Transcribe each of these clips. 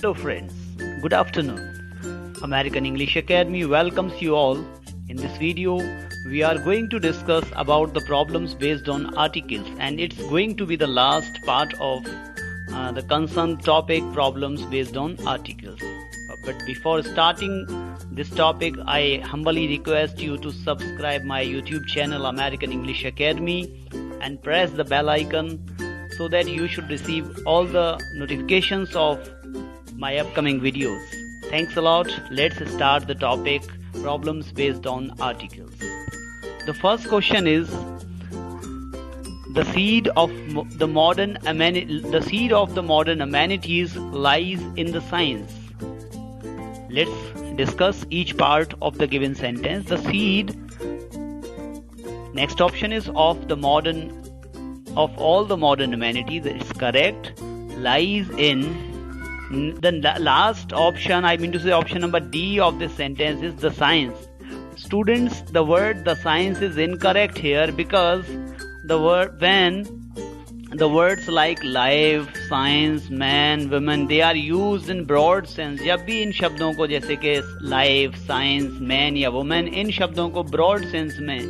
Hello friends, good afternoon. American English Academy welcomes you all. In this video, we are going to discuss about the problems based on articles, and it's going to be the last part of the concerned topic, problems based on articles. But before starting this topic, I humbly request you to subscribe my YouTube channel American English Academy and press the bell icon so that you should receive all the notifications of my upcoming videos. Thanks a lot. Let's start the topic, problems based on articles. The first question is, the seed of the modern amenities lies in the science. Let's discuss each part of the given sentence. The seed, next option is of all the modern amenities. It's correct. Lies in. The last option, option number D of this sentence is the science. Students, the word the science is incorrect here because when the words like life, science, man, women, they are used in broad sense. जब भी इन शब्दों को जैसे कि life, science, man या woman, इन शब्दों को broad sense में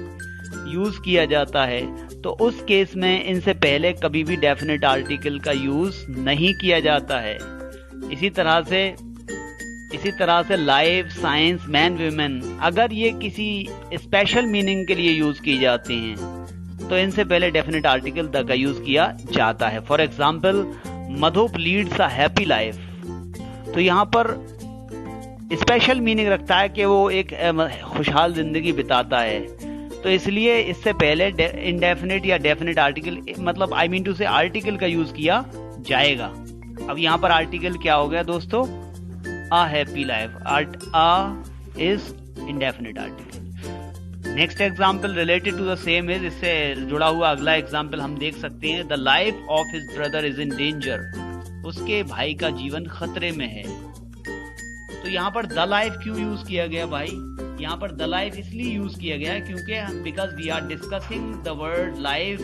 यूज किया जाता है तो उस केस में इनसे पहले कभी भी डेफिनेट आर्टिकल का यूज नहीं किया जाता है. इसी तरह से लाइफ, साइंस, मैन, वुमेन अगर ये किसी स्पेशल मीनिंग के लिए यूज की जाते हैं तो इनसे पहले डेफिनेट आर्टिकल द का यूज किया जाता है. For example, Madhup leads a happy life, तो यहाँ पर स्पेशल मीनिंग रखता है कि वो एक खुशहाल जिंदगी बिताता है, तो इसलिए इससे पहले इनडेफिनेट या डेफिनेट आर्टिकल आर्टिकल का यूज किया जाएगा. अब यहाँ पर आर्टिकल क्या हो गया दोस्तों? A happy life. A is indefinite article. Next example related to the same is, इससे जुड़ा हुआ अगला एग्जाम्पल हम देख सकते हैं. The life of his brother is in danger, उसके भाई का जीवन खतरे में है. तो यहाँ पर द लाइफ क्यों यूज किया गया भाई? यहाँ पर द लाइफ इसलिए यूज किया गया है क्योंकि because we are discussing the word life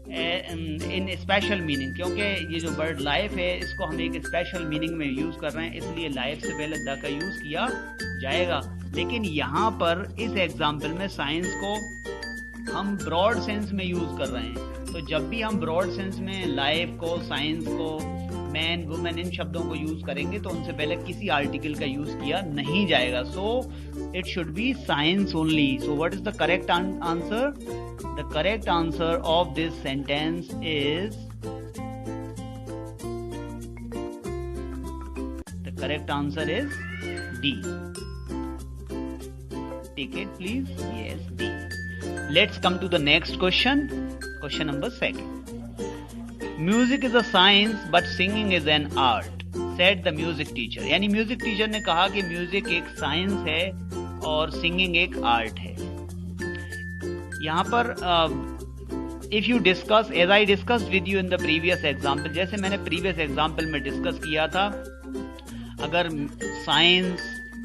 in special meaning. क्योंकि ये जो वर्ड लाइफ है इसको हम एक स्पेशल मीनिंग में यूज कर रहे हैं, इसलिए लाइफ से पहले द का यूज किया जाएगा. लेकिन यहाँ पर इस एग्जाम्पल में साइंस को हम ब्रॉड सेंस में यूज कर रहे हैं, तो जब भी हम ब्रॉड सेंस में लाइफ को, साइंस को, मैन, वुमेन इन शब्दों को यूज करेंगे तो उनसे पहले किसी आर्टिकल का यूज किया नहीं जाएगा. So it should be science only. So what is the correct answer? The correct answer of this sentence is, the correct answer is D. Take it please. Yes, D. Let's come to the next question. Question number 2. Music is a science but singing is an art, said the music teacher. यानी music teacher ने कहा कि music एक science है और singing एक art है. यहाँ पर if you discuss, as I discussed with you in the previous example, जैसे मैंने previous example में डिस्कस किया था, अगर साइंस,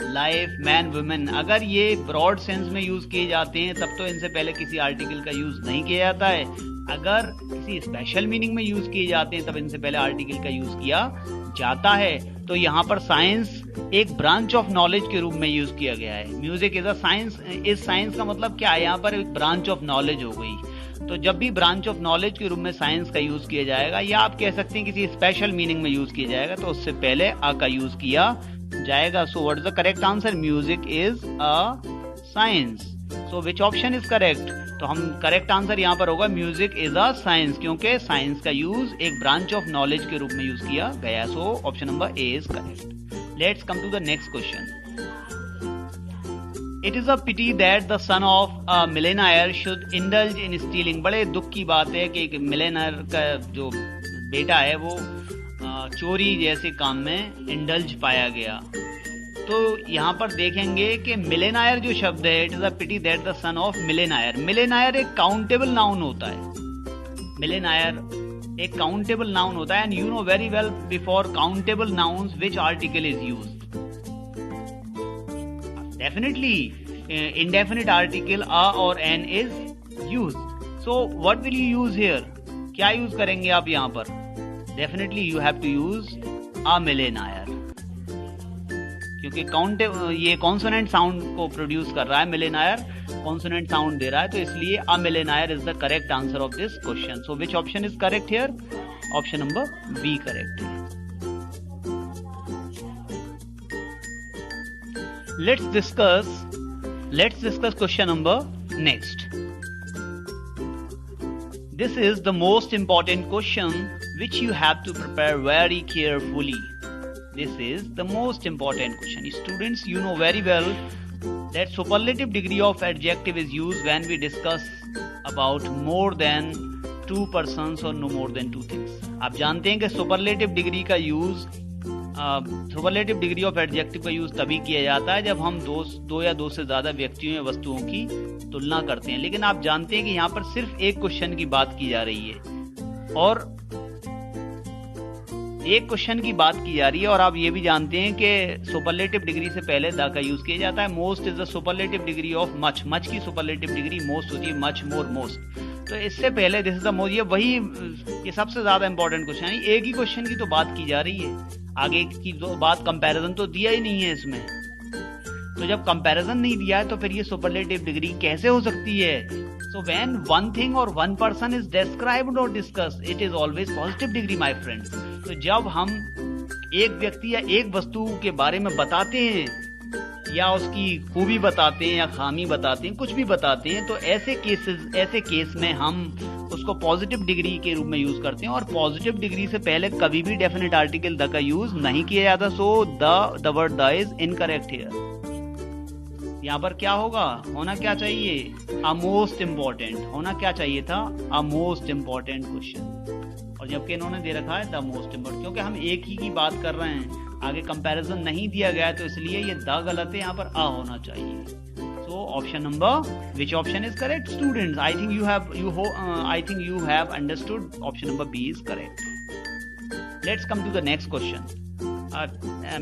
लाइफ, मैन, वुमेन अगर ये ब्रॉड सेंस में यूज किए जाते हैं तब तो इनसे पहले किसी आर्टिकल का यूज नहीं किया जाता है. अगर किसी स्पेशल मीनिंग में यूज किए जाते हैं तब इनसे पहले आर्टिकल का यूज किया जाता है. तो यहाँ पर साइंस एक ब्रांच ऑफ नॉलेज के रूप में यूज किया गया है. Music is a science. इस साइंस का मतलब क्या है? यहाँ पर एक ब्रांच ऑफ नॉलेज हो गई. तो जब भी ब्रांच ऑफ नॉलेज के रूप में साइंस का यूज किया जाएगा या आप कह सकते हैं किसी स्पेशल मीनिंग में यूज किया जाएगा तो उससे पहले आ का यूज किया जाएगा. So what is the correct answer? Music is a science. So which option is correct? तो हम करेक्ट आंसर यहाँ पर होगा म्यूजिक इज अ साइंस, क्योंकि साइंस का यूज एक ब्रांच ऑफ नॉलेज के रूप में यूज किया गया. So option number A is correct. Let's come to the next question. It is a pity that the son of a millionaire should indulge in stealing. बड़े दुख की बात है कि एक मिलेनायर का जो बेटा है वो चोरी जैसे काम में इंडल्ज पाया गया. तो यहाँ पर देखेंगे कि मिलेनायर जो शब्द है, it is a pity that the son of millionaire. Millionaire एक काउंटेबल नाउन होता है. मिलेनायर एक काउंटेबल नाउन होता है. And you know very well before countable nouns which article is used? Definitely indefinite article a और an is used. So what will you use here? क्या use करेंगे आप यहाँ पर? Definitely you have to use a millionaire. क्योंकि count ये consonant sound को produce कर रहा है, मिलेनायर कॉन्सोनेंट साउंड दे रहा है, तो इसलिए a millionaire is the correct answer of this question. So which option is correct here? Option number B correct है. Let's discuss question number next. This is the most important question which you have to prepare very carefully. This is the most important question. Students, you know very well that superlative degree of adjective is used when we discuss about more than two persons or no more than two things. आप जानते हैं कि superlative degree का use superlative degree of adjective का use तभी किया जाता है जब हम दो या दो से ज्यादा व्यक्तियों या वस्तुओं की तुलना करते हैं. लेकिन आप जानते हैं कि यहाँ पर सिर्फ एक क्वेश्चन की बात की जा रही है और आप ये भी जानते हैं कि सुपरलेटिव डिग्री से पहले द का यूज किया जाता है. Most is the superlative degree of much. Much की सुपरलेटिव डिग्री मोस्ट होती है, मच, मोर, मोस्ट. तो इससे पहले दिस इज द मोस्ट, ये सबसे ज्यादा इंपॉर्टेंट क्वेश्चन है. एक ही क्वेश्चन की तो बात की जा रही है, आगे की तो बात कंपैरिजन तो दिया ही नहीं है इसमें. तो जब कंपैरिजन नहीं दिया है तो फिर ये सुपरलेटिव डिग्री कैसे हो सकती है? सो व्हेन वन थिंग और वन पर्सन इज डिस्क्राइब्ड और discussed, it is always positive degree my friends. तो जब हम एक व्यक्ति या एक वस्तु के बारे में बताते हैं या उसकी खूबी बताते हैं या खामी बताते हैं, कुछ भी बताते हैं, तो ऐसे केस में हम उसको पॉजिटिव डिग्री के रूप में यूज करते हैं. और पॉजिटिव डिग्री से पहले कभी भी डेफिनेट आर्टिकल द का यूज नहीं किया जाता. So the word the is incorrect here. यहाँ पर क्या होगा? होना क्या चाहिए? A most important. होना क्या चाहिए था? A most important question. और जबकि इन्होंने दे रखा है द मोस्ट इम्पोर्टेंट, क्योंकि हम एक ही की बात कर रहे हैं, आगे कंपैरिजन नहीं दिया गया है, तो इसलिए ये द गलत है, यहाँ पर अ होना चाहिए. So option number, which option is correct students? I think you have understood. Option number B is correct. Let's come to the next question.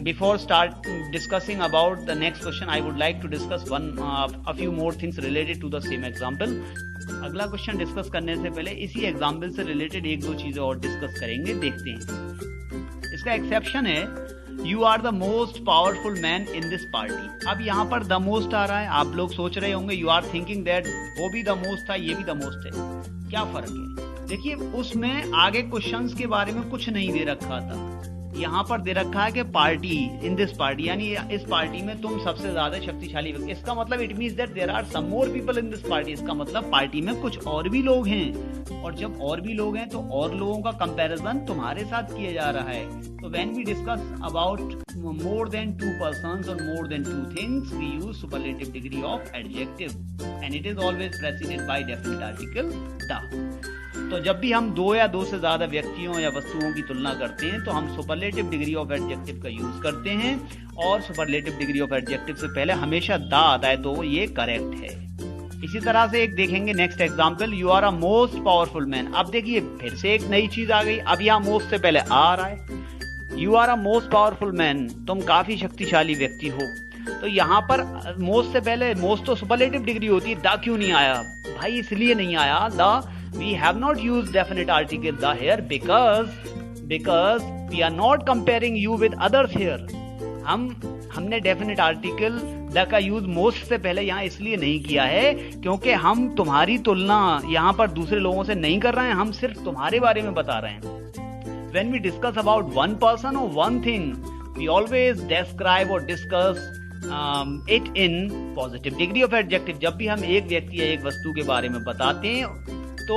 Before start discussing about the next question, I would like to discuss a few more things related to the same example. अगला question discuss करने से पहले इसी example से related एक दो चीजें और डिस्कस करेंगे, देखते हैं. इसका एक्सेप्शन है you are the most powerful man in this party. अब यहाँ पर द मोस्ट आ रहा है. आप लोग सोच रहे होंगे, यू आर थिंकिंग दैट वो भी द मोस्ट था, ये भी द मोस्ट है, क्या फर्क है? देखिए, उसमें आगे क्वेश्चंस के बारे में कुछ नहीं दे रखा था. यहाँ पर दे रखा है कि पार्टी, इन दिस पार्टी, यानी इस पार्टी में तुम सबसे ज्यादा शक्तिशाली व्यक्ति. इसका मतलब it means that there are some more people in this party. इसका मतलब पार्टी में कुछ और भी लोग हैं, और जब और भी लोग हैं तो और लोगों का कंपैरिजन तुम्हारे साथ किया जा रहा है. तो when we discuss about more than two persons और more than two things, we use superlative degree of adjective and it is always preceded by definite article the. तो जब भी हम दो या दो से ज्यादा व्यक्तियों या वस्तुओं की तुलना करते हैं तो हम सुपरलेटिव डिग्री ऑफ एडजेक्टिव का यूज करते हैं, और सुपरलेटिव डिग्री ऑफ एडजेक्टिव से पहले हमेशा द आता है, तो ये करेक्ट है. इसी तरह से एक देखेंगे next example. You are a most powerful man. अब देखिए फिर से एक नई चीज आ गई. अब यहाँ मोस्ट से पहले आ रहा है. You are a most powerful man, तुम काफी शक्तिशाली व्यक्ति हो. तो यहाँ पर मोस्ट से पहले, मोस्ट तो सुपरलेटिव डिग्री होती है, द क्यों नहीं आया भाई? इसलिए नहीं आया the. We have not used definite article the here because we are not comparing you with others here. हमने डेफिनेट आर्टिकल द का यूज मोस्ट से पहले यहाँ इसलिए नहीं किया है क्योंकि हम तुम्हारी तुलना यहाँ पर दूसरे लोगों से नहीं कर रहे हैं, हम सिर्फ तुम्हारे बारे में बता रहे हैं. When we discuss about one person or one thing, we always describe or discuss it in positive degree of adjective. जब भी हम एक व्यक्ति या एक वस्तु के बारे में बताते हैं तो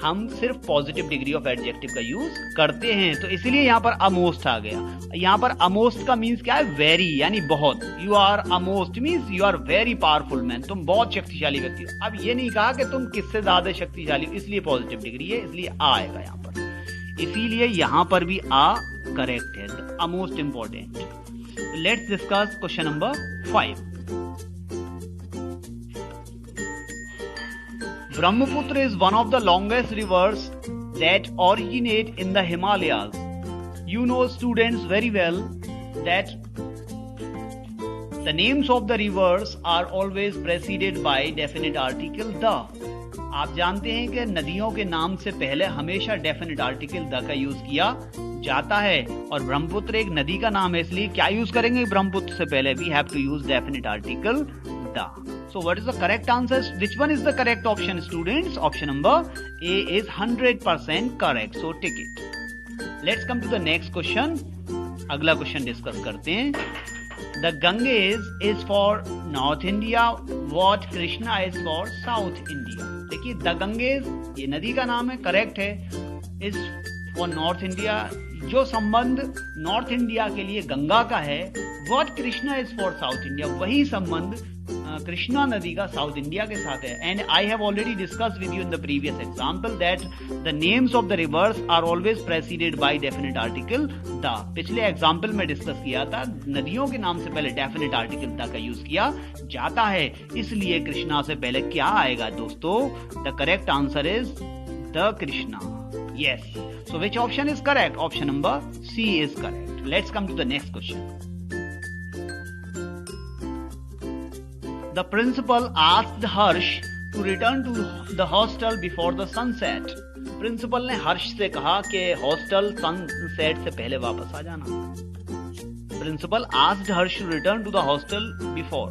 हम सिर्फ पॉजिटिव डिग्री ऑफ एडजेक्टिव का यूज करते हैं. तो इसलिए यहाँ पर अमोस्ट आ गया. यहाँ पर अमोस्ट का मीन्स क्या है? वेरी, यानी बहुत. You are a most means you are very powerful man, तुम बहुत शक्तिशाली व्यक्ति हो. अब ये नहीं कहा कि तुम किससे ज्यादा शक्तिशाली हो, इसलिए पॉजिटिव डिग्री है, इसलिए आ आएगा यहाँ पर. इसीलिए यहाँ पर भी आ करेक्ट है, a most important. Let's discuss question number 5. Brahmaputra is one of the longest rivers that originate in the Himalayas. You know, students, very well that the names of the rivers are always preceded by definite article the. आप जानते हैं कि नदियों के नाम से पहले हमेशा डेफिनेट आर्टिकल द का यूज किया जाता है, और ब्रह्मपुत्र एक नदी का नाम है, इसलिए क्या यूज करेंगे ब्रह्मपुत्र से पहले? We have to use definite article the. So what is the correct answer? Which one is the correct option, students? Option number A is 100% correct. So take it. Let's come to the next question. अगला question discuss करते हैं. The Ganges is for North India. What Krishna is for South India. देखिए, the Ganges ये नदी का नाम है, correct है. is for North India, जो संबंध नॉर्थ इंडिया के लिए गंगा का है. What Krishna is for South India, वही संबंध कृष्णा नदी का साउथ इंडिया के साथ है. And I have already discussed with you in the previous example that the names of the rivers are always preceded by definite article the. पिछले example में discuss किया था, नदियों के नाम से पहले डेफिनेट आर्टिकल द का यूज किया जाता है, इसलिए कृष्णा से पहले क्या आएगा दोस्तों? The correct answer is the Krishna. Yes. So which option is correct? Option number C is correct. Let's come to the next question. The principal asked Harsh to return to the hostel before the sunset. Principal ने हर्ष से कहा कि hostel sunset से पहले वापस आ जाना. Principal asked Harsh to return to the hostel before.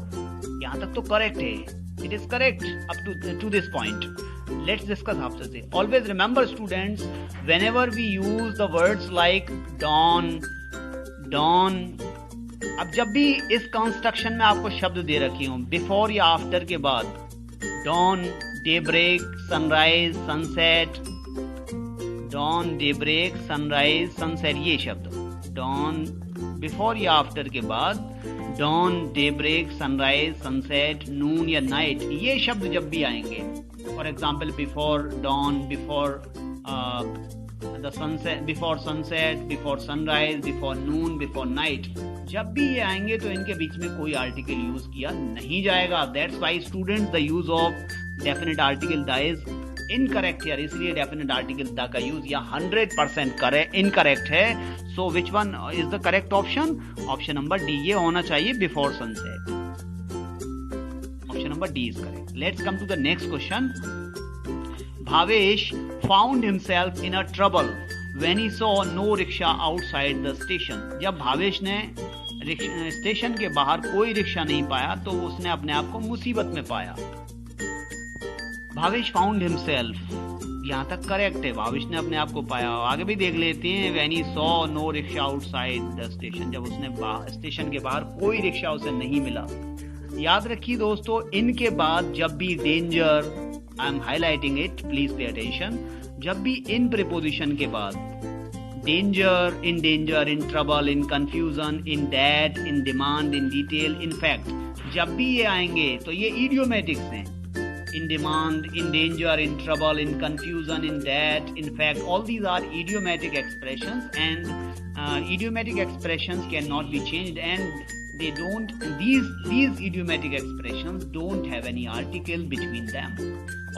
यहाँ तक तो करेक्ट है. It is correct up to this point. Let's discuss after this. Always remember, students, whenever we use the words like dawn, अब जब भी इस construction में आपको शब्द दे रखी हूं बिफोर या आफ्टर के बाद, dawn, daybreak, sunrise, sunset, dawn, daybreak, sunrise, sunset, ये शब्द डॉन बिफोर या आफ्टर के बाद, dawn, daybreak, sunrise, sunset, noon या नाइट, ये शब्द जब भी आएंगे, for example before dawn, before the sunset, before sunset, before sunrise, before noon, before night, जब भी ये आएंगे तो इनके बीच में कोई आर्टिकल यूज किया नहीं जाएगा. That's why students the use of definite article the is incorrect here. इसलिए डेफिनेट आर्टिकल द का यूज या 100% इनकरेक्ट है. So which one is the correct option? Option number D, ये होना चाहिए before sunset. Option number D is correct. Let's come to the next question. Bhavesh found himself in a trouble when he saw no rickshaw outside the station. जब भावेश ने station के बाहर कोई rickshaw नहीं पाया तो उसने अपने आप को मुसीबत में पाया. भावेश फाउंड हिमसेल्फ, यहां तक करेक्ट है. भावेश ने अपने आप को पाया. आगे भी देख लेते हैं. when he saw no rickshaw outside the station, जब उसने स्टेशन के बाहर कोई रिक्शा उसे नहीं मिला. याद रखिए दोस्तों, इनके बाद जब भी danger, I am highlighting it, please pay attention, जब भी इन प्रीपोजिशन के बाद danger, in danger, in trouble, in confusion, in that, in demand, in detail, in fact, जब भी ये आएंगे तो ये इडियोमेटिक्स हैं. In demand, in danger, in trouble, in confusion, in that, in fact, all these are idiomatic expressions, and idiomatic expressions cannot be changed, and they don't, these idiomatic expressions don't have any article between them.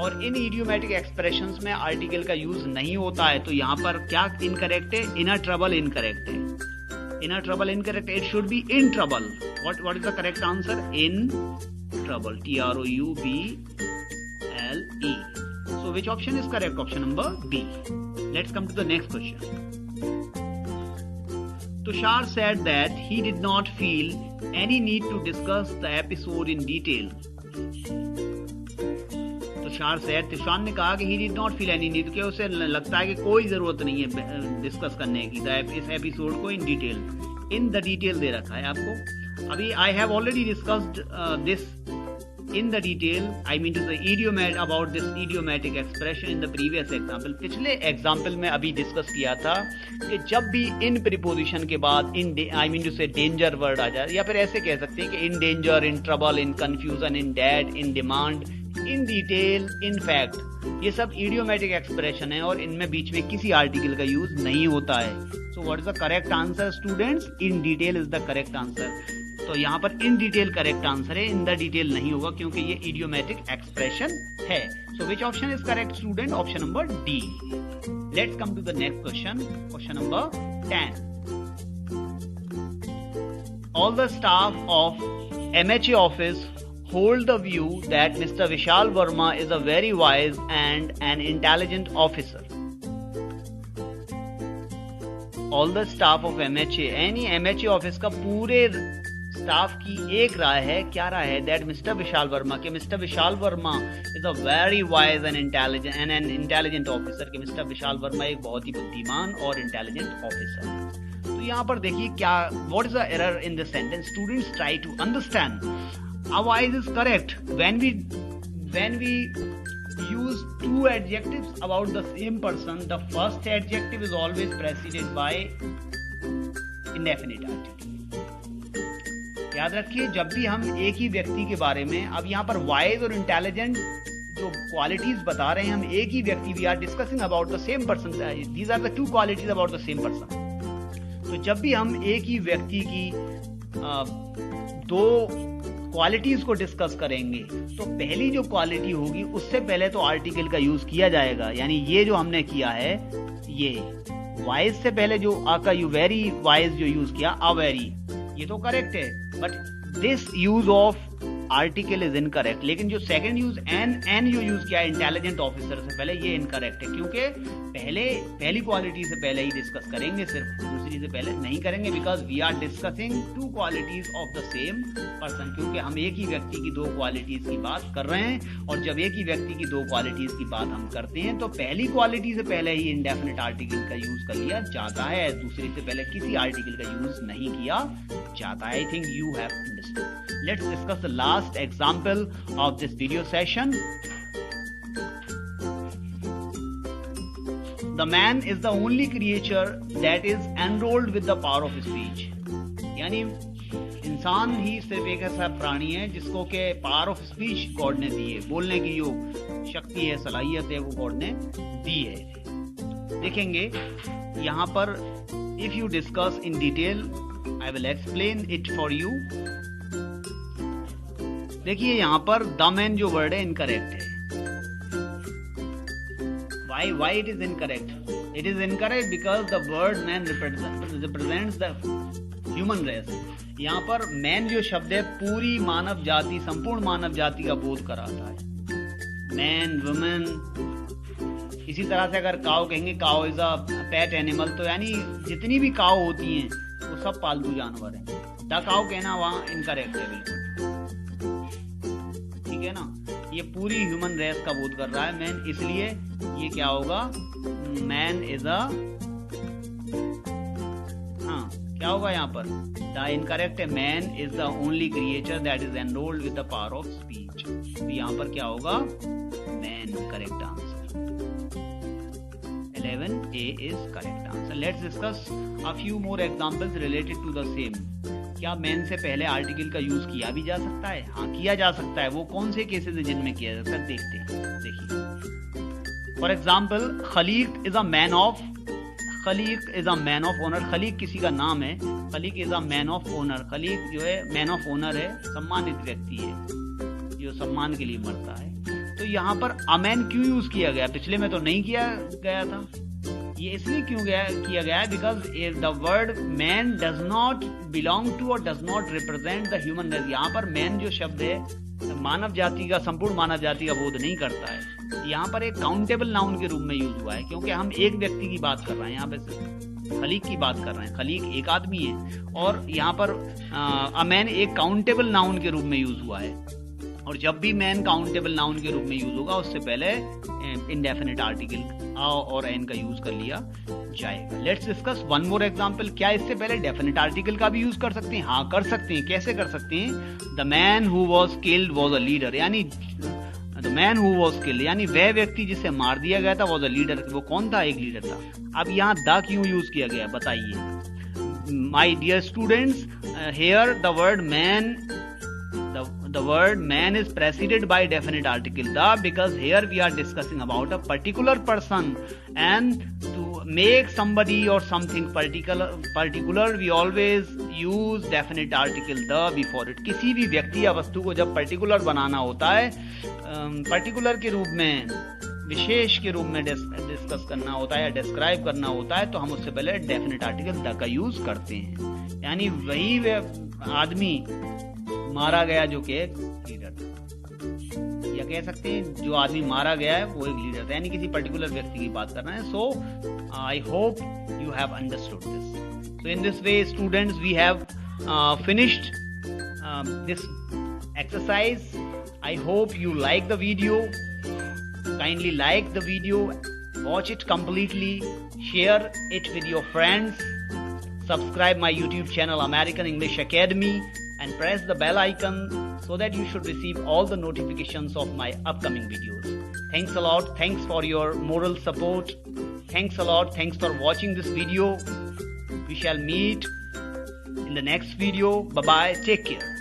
और इन idiomatic expressions में article का use नहीं होता है. तो यहाँ पर क्या इनकरेक्ट है? इन अ ट्रबल इनकरेक्ट है. In a trouble incorrect. It should be in trouble. What is the correct answer? In trouble, TROUBLE. So which option is correct? Option number B. Let's come to the next question. Tushar said that he did not feel any need to discuss the episode in detail. Tushar ने कहा कि he did not feel any need, कि उसे लगता है कि कोई जरूरत नहीं है डिस्कस करने की इस एपिसोड को in detail. In the detail दे रखा है आपको. अभी I have already discussed this in the detail, I mean to say about this idiomatic expression in the previous example. पिछले एग्जाम्पल में अभी डिस्कस किया था कि जब भी इन प्रीपोजिशन के बाद I mean to say danger word आ जाए, या फिर ऐसे कह सकते हैं कि in danger, in trouble, in confusion, in debt, in demand, in detail, in fact, ये सब idiomatic एक्सप्रेशन है और इनमें बीच में किसी आर्टिकल का यूज नहीं होता है. सो what is the correct answer students? In detail is the correct answer. तो यहाँ पर इन डिटेल करेक्ट आंसर है, इन द डिटेल नहीं होगा क्योंकि ये idiomatic एक्सप्रेशन है. So which option is correct student? Option number D. Let's come to the next question. Question number 10. All the staff of MHA office hold the view that Mr. Vishal Verma is a very wise and an intelligent officer. All the staff of MHA, any MHA office का पूरे staff की एक राय है, क्या राय है? That mister विशाल वर्मा, कि mister Vishal Verma is a very wise and intelligent officer, कि mister विशाल वर्मा एक बहुत ही बुद्धिमान और इंटेलिजेंट ऑफिसर है। तो यहाँ पर देखिए क्या, what is the error in this sentence? Students try to understand how wise is correct when we use two adjectives about the same person. The first adjective is always preceded by indefinite article. याद रखिए, जब भी हम एक ही व्यक्ति के बारे में, अब यहाँ पर वाइज और इंटेलिजेंट जो क्वालिटीज बता रहे हैं, हम एक ही व्यक्ति, we are discussing about the same person, these are the two qualities about the same person. तो जब भी हम एक ही व्यक्ति की दो क्वालिटीज को डिस्कस करेंगे, तो पहली जो क्वालिटी होगी उससे पहले तो आर्टिकल का यूज किया जाएगा। यानी ये जो हमने किया है, ये वाइज से पहले जो आका यू वेरी वाइज जो यूज किया, अ वेरी, ये तो करेक्ट है, but this use of article is incorrect. लेकिन जो सेकंड यूज एन जो यूज किया इंटेलिजेंट ऑफिसर से पहले, ये इनकरेक्ट है, क्योंकि पहली क्वालिटी से पहले ही डिस्कस करेंगे, सिर्फ दूसरी से पहले नहीं करेंगे, because we are discussing two qualities of the same person, क्योंकि हम एक ही व्यक्ति की दो क्वालिटीज की बात कर रहे हैं। और जब एक ही व्यक्ति की दो क्वालिटीज की बात हम करते हैं, तो पहली क्वालिटी से पहले ही इंडेफिनिट आर्टिकल का यूज कर लिया जाता है, दूसरी से पहले किसी आर्टिकल का यूज नहीं किया जाता है। आई think you have understood. Let's discuss the last example of this video session. The man is the only creature that is enrolled with the power of speech. यानी इंसान ही सिर्फ एक ऐसा प्राणी है जिसको के पावर ऑफ स्पीच गॉड ने दी है, बोलने की जो शक्ति है, सलाहियत है, वो गॉड ने दी है। देखेंगे यहाँ पर, if you discuss in detail, I will explain it for you. देखिए यहाँ पर द मैन जो वर्ड है इनकरेक्ट है। Why it is incorrect? It is incorrect because the word man represents the human race. यहाँ पर मैन जो शब्द है पूरी मानव जाति, संपूर्ण मानव जाति का बोध कराता है। मैन, वुमेन, इसी तरह से अगर काव कहेंगे, काव इज अ पेट एनिमल, तो यानी जितनी भी काव होती हैं वो सब पालतू जानवर हैं। द काव कहना वहाँ इनकरेक्ट है, बिल्कुल ठीक है ना। ये पूरी ह्यूमन रेस का बोध कर रहा है मैन, इसलिए ये क्या होगा, मैन इज अ, हाँ क्या होगा यहाँ पर, द इनकरेक्ट है, man is the only creature that is enrolled with the power of speech. तो यहाँ पर क्या होगा, man correct answer. 11A is correct answer. Let's discuss a few more examples related to the same. क्या man से पहले article का use किया भी जा सकता है? हाँ किया जा सकता है। वो कौन से केसेस है जिनमें किया जा सकता है, देखते हैं। देखिए for example, Khaleeq is a man of, Khaleeq is a man of honour. Khaleeq किसी का नाम है, Khaleeq is a man of honour. Khaleeq जो है मैन ऑफ ऑनर है, सम्मानित व्यक्ति है जो सम्मान के लिए मरता है। तो यहाँ पर अमैन क्यों यूज किया गया, पिछले में तो नहीं किया गया था। ये इसलिए क्यों किया गया है, because the word man does not belong to और does not represent the human race. यहाँ पर मैन जो शब्द है मानव जाति का, संपूर्ण मानव जाति का बोध नहीं करता है। यहाँ पर एक काउंटेबल नाउन के रूप में यूज हुआ है, क्योंकि हम एक व्यक्ति की बात कर रहे हैं, यहाँ पे खलीक की बात कर रहे हैं। खलीक एक आदमी है, और यहाँ पर अमैन एक काउंटेबल नाउन के रूप में यूज हुआ है। और जब भी मैन काउंटेबल नाउन के रूप में यूज होगा, उससे पहले इंडेफिनिट आर्टिकल और एन का यूज कर लिया जाएगा। Let's discuss one more example. क्या इससे पहले डेफिनेट आर्टिकल का भी यूज कर सकते हैं? हाँ कर सकते हैं। कैसे कर सकते हैं? The man who was killed was a leader, यानी the man who was killed, यानी वह व्यक्ति जिसे मार दिया गया था, वाज अ लीडर। वो कौन था? एक लीडर था। अब यहाँ द क्यों यूज किया गया बताइए। My dear students, here the word man, the word man is preceded by definite article the, because here we are discussing about a particular person, and to make somebody or something particular we always use definite article the before it. किसी भी व्यक्ति या वस्तु को जब particular बनाना होता है, particular के रूप में, विशेष के रूप में डिस्कस करना होता है या डिस्क्राइब करना होता है, तो हम उससे पहले डेफिनेट आर्टिकल द का यूज करते हैं। यानी वही आदमी मारा गया जो कि एक लीडर था, या कह सकते हैं जो आदमी मारा गया है वो एक लीडर था, यानी किसी पर्टिकुलर व्यक्ति की बात करना है. So I hope you have understood this. So in this way students we have finished this exercise. I hope you like the video. Kindly like the video, watch it completely, share it with your friends, subscribe my YouTube channel American English Academy and press the bell icon so that you should receive all the notifications of my upcoming videos. Thanks a lot. Thanks for your moral support. Thanks a lot. Thanks for watching this video. We shall meet in the next video. Bye bye. Take care.